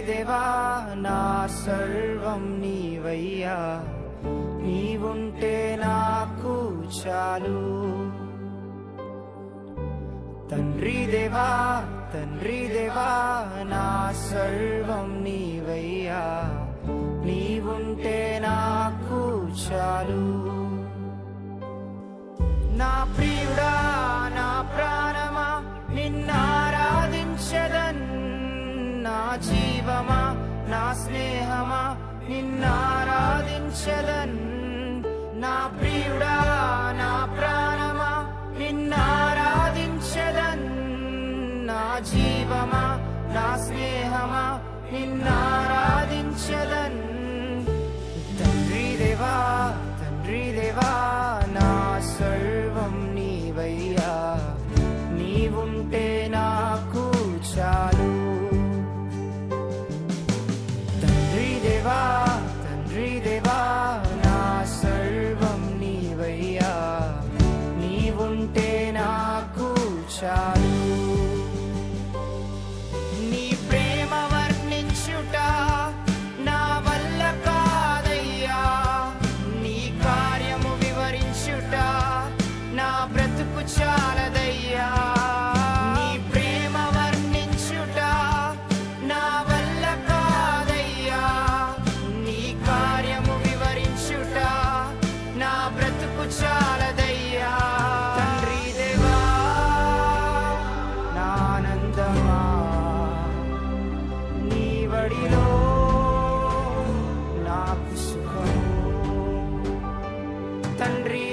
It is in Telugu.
దేవా నా సర్వం నీవయ్యా, నీవుంటే నాకు చాలు. తండ్రి దేవా నా సర్వం నీవయ్యా, నీవుంటే నాకు చాలు. నా ప్రియుడా నా ప్రాణమా నిన్నారాధించెదన్, నా జీవమా నా స్నేహమా నిన్నారాధించెదన్. నా ప్రియుడా నా ప్రాణమా నిన్నారాధించెదన్, నా జీవమా నా స్నేహమా నిన్నారాధించెదన్. తండ్రి దేవా నా సర్వం నీవయ్యా, నీవుంటే నాకు చాలు. తండ్రి దేవా నా సర్వం నీవయ్యా, నీవుంటే నాకు చాలు. నీ ప్రేమ వర్ణించుట నా వల్ల కాదయ్యా, నీ కార్యము వివరించుట నా బ్రతుకు చాలదయ్యా. నీ ప్రేమ వర్ణించుట నా వల్ల కాదయ్యా, నీ కార్యము వివరించుట నా బ్రతుకు చాలదయ్యా. తండ్రి దేవా నా ఆనందమా, నీ వడిలో నాకు సుఖము. తండ్రి